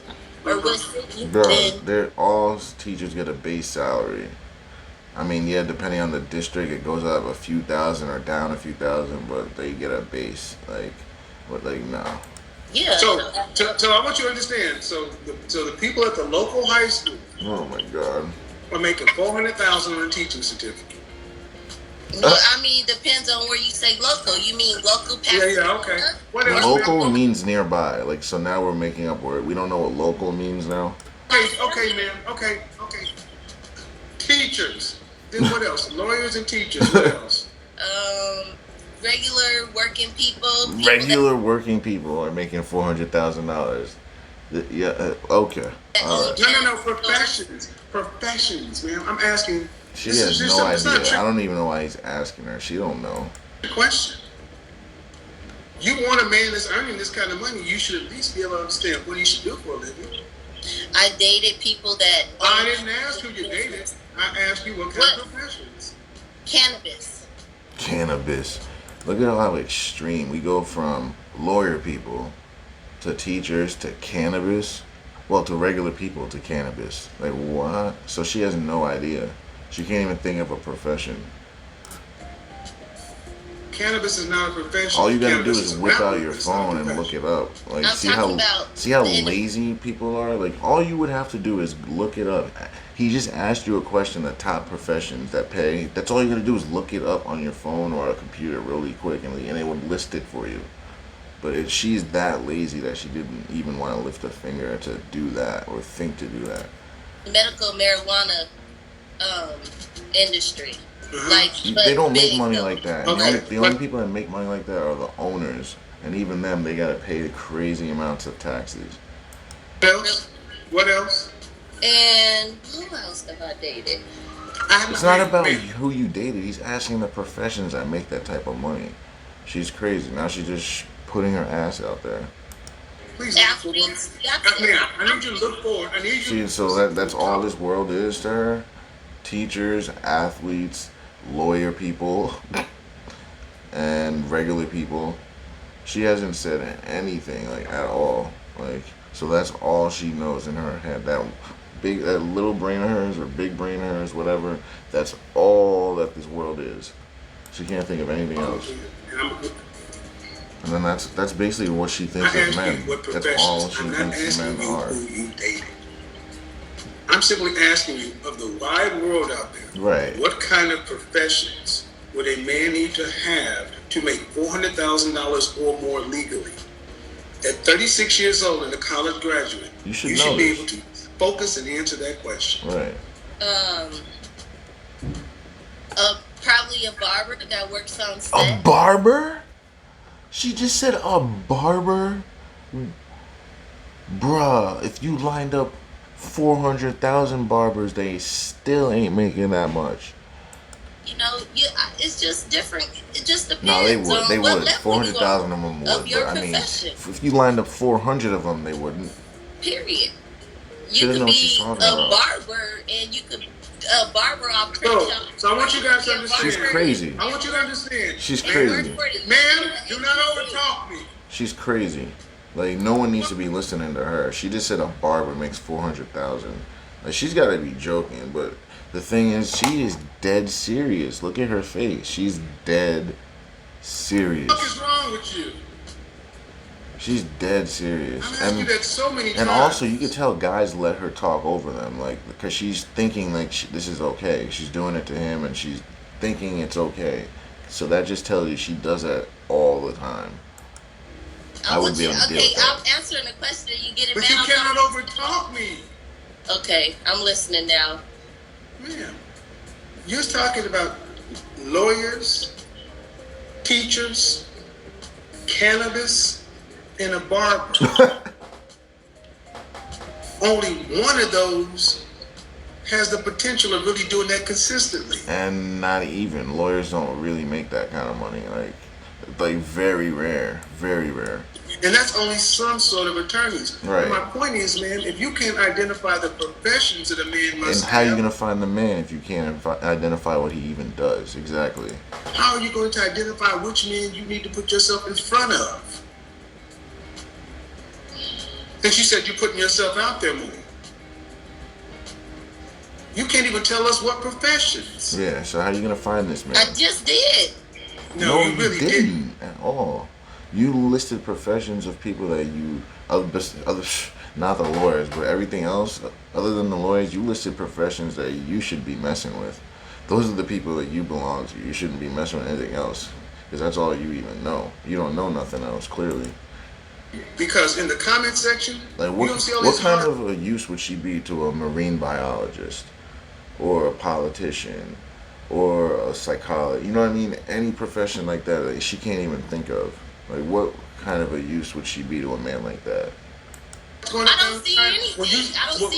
or what city. Bro, Then they're all teachers get a base salary. I mean, yeah, depending on the district, it goes up a few thousand or down a few thousand, but they get a base. Like, what? Like, no. yeah. So, no, so I want you to understand. So the people at the local high school Oh my God. are making $400,000 on a teaching certificate. well, I mean, depends on where you say local. You mean local past? Yeah, okay. What else? Local means nearby. Like, so now we're making up word. We don't know what local means now. Okay, ma'am. Okay. Teachers. Then what else? Lawyers and teachers. What else? Regular working people. Regular working people are making $400,000. Yeah. Okay. All right. No. Professions, ma'am. I'm asking. She this has is no it's not a idea. trick I don't even know why he's asking her. She don't know. question. You want a man that's earning this kind of money, you should at least be able to understand what he should do for a living. I dated people that. I didn't ask who you dated. I asked you what kind of professions. Cannabis. Cannabis. Look at how extreme. We go from lawyer people to teachers to cannabis. Well, to regular people to cannabis. Like, what? So she has no idea. She can't even think of a profession. Cannabis is not a profession. All you gotta do Cannabis is a whip rapper, out your but it's not a phone and look profession. it up. Like, I'm see talking how about lazy people are. Like, all you would have to do is look it up. He just asked you a question: the top professions that pay. That's all you gotta do is look it up on your phone or a computer really quick, and it would list it for you. But she's that lazy that she didn't even want to lift a finger to do that or think to do that. medical marijuana um, industry. Like, They don't make big money though. like that. Okay. The only people that make money like that are the owners, and even them, they gotta pay crazy amounts of taxes. What else? What else? And who else have I dated? It's not about who you dated. He's asking the professions that make that type of money. She's crazy. Now she's just putting her ass out there. Please. Athletes. I need you to look forward. I need you. So that's all this world is to her. Teachers, athletes, lawyer people, and regular people. She hasn't said anything like at all. Like, so that's all she knows in her head. That little brain of hers or big brain of hers, whatever. That's all that this world is. She can't think of anything else. And then that's basically what she thinks of men. That's all she thinks men are. Who you dated. I'm simply asking you, of the wide world out there, Right. what kind of professions would a man need to have to make $400,000 or more legally? At 36 years old and a college graduate, You should be know able to focus and answer that question. Right. Probably a barber that works on A set. barber? She just said a barber? Bruh, if you lined up 400,000 barbers, they still ain't making that much. You know, it's just different. It just depends. No, they would. On They what would. level 400,000 you of are them would. of your But I mean, profession. if you lined up 400 of them, they wouldn't. Period. She You doesn't could know what she's be a talking about. barber, and you could a barber off Crenshaw. So I want you guys to understand. She's crazy. I want you to understand. She's And crazy. work for the- Ma'am, do not overtalk me. She's crazy. Like, no one needs to be listening to her. She just said a barber makes 400,000. Like, she's got to be joking, but the thing is, she is dead serious. Look at her face. She's dead serious. What is wrong with you? She's dead serious. I've asked you that so many times. And also, you could tell guys let her talk over them, like, because she's thinking like this is okay. She's doing it to him, and she's thinking it's okay. So that just tells you she does that all the time. I wouldn't be able to deal with that. I'm answering the question. You get it, But man. you cannot overtalk me. Okay, I'm listening now. Ma'am, you're talking about lawyers, teachers, cannabis, and a barber. Only one of those has the potential of really doing that consistently. And not even lawyers don't really make that kind of money. Like very rare, very rare. And that's only some sort of attorneys. Right. And my point is, man, if you can't identify the professions that a man must And how are you have, gonna find the man if you can't identify what he even does? Exactly. how are you going to identify which man you need to put yourself in front of? Since you said you're putting yourself out there more. You can't even tell us what professions. Yeah. So how are you gonna find this man? I just did. No, you really didn't. at all. You listed professions of people that you, other, not the lawyers, but everything else other than the lawyers. You listed professions that you should be messing with. Those are the people that you belong to. You shouldn't be messing with anything else, because that's all you even know. You don't know nothing else, clearly. Because in the comment section, Like, you what don't see all what these kind hard- of a use would she be to a marine biologist, or a politician, or a psychologist? You know what I mean? Any profession like that, like, she can't even think of. Like, what kind of a use would she be to a man like that? going I on? don't see anything.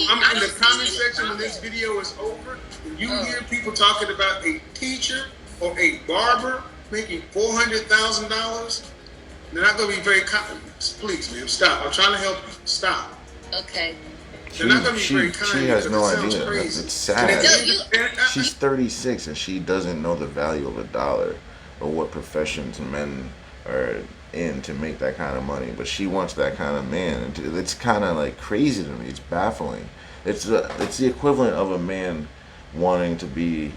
I'm I in the don't see comment any section when this comments. video is over. When you Oh. hear people talking about a teacher or a barber making $400,000, they're not going to be very. Please, man, stop. I'm trying to help you. Stop. Okay. They're not going to be very kind. She has because no it sounds idea. crazy. It's sad. No, She's 36 and she doesn't know the value of a dollar or what professions men are in to make that kind of money. But she wants that kind of man. And it's kind of like crazy to me. It's baffling. It's the equivalent of a man wanting to be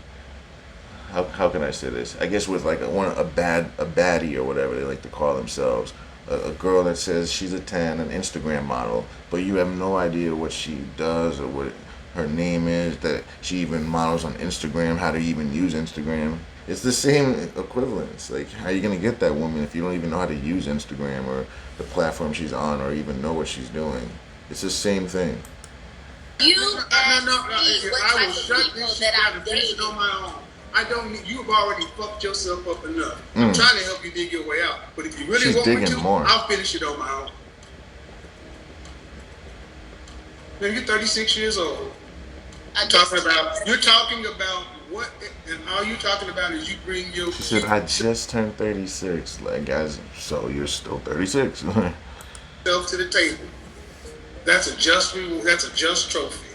how can I say this? I guess with like a baddie or whatever they like to call themselves, a girl that says she's a 10, an Instagram model, but you have no idea what she does or what her name is, that she even models on Instagram, how to even use Instagram. It's the same equivalence. Like, how are you gonna get that woman if you don't even know how to use Instagram or the platform she's on or even know what she's doing? It's the same thing. You asked me what I will type of shut people this shit that down I've and finish it dated. on my own. I don't need, you've already fucked yourself up enough. I'm trying to help you dig your way out. But if you really She's want me digging to, more. I'll finish it on my own. Man, you're 36 years old. You're talking about what, and all you're talking about is you bring your She said, I just turned 36. Like, guys, so you're still 36. self to the table. That's a just trophy.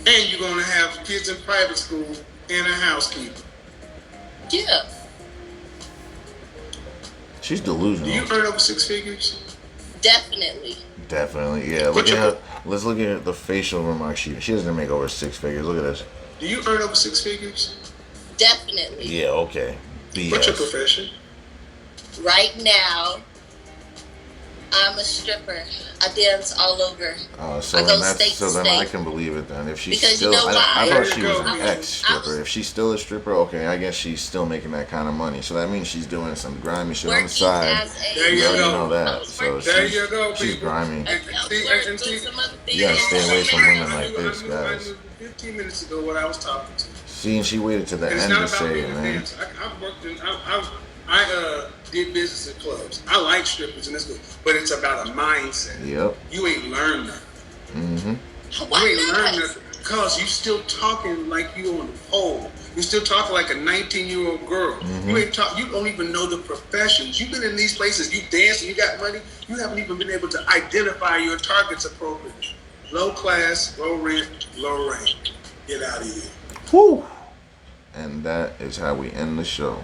And you're gonna have kids in private school and a housekeeper. Yeah. She's Do delusional. you earn over six figures? Definitely. Definitely, yeah. Look at her. Let's look at the facial remarks. She doesn't make over six figures. Look at this. Do you earn over six figures? Definitely. Yeah, okay. What's your BS. profession? Right now, I'm a stripper. I dance all over. So I then go state to then I state. can believe it then. If she's Because still, you know why? I There thought you she was go. an ex-stripper. If she's still a stripper, okay, I guess she's still making that kind of money. So that means she's doing some grimy shit on the Working side. as a. There you You already go. know that. So There you go, she's people. grimy. See, Some other things. You gotta stay away from women I like knew- this, I guys. knew 15 minutes ago what I was talking to. See, and she waited to the And it's end not to about say being it, a man. dancer. I've worked in, I did business at clubs. I like strippers and that's good, but it's about a mindset. Yep. You ain't learned nothing. Mm-hmm. You Why ain't learned not? nothing because you still talking like you on the pole. You still talking like a 19-year-old girl. You ain't talk. You don't even know the professions. You've been in these places. You dance and you got money. You haven't even been able to identify your targets appropriately. Low class, low rent, low rank. Get out of here. Whew. And that is how we end the show.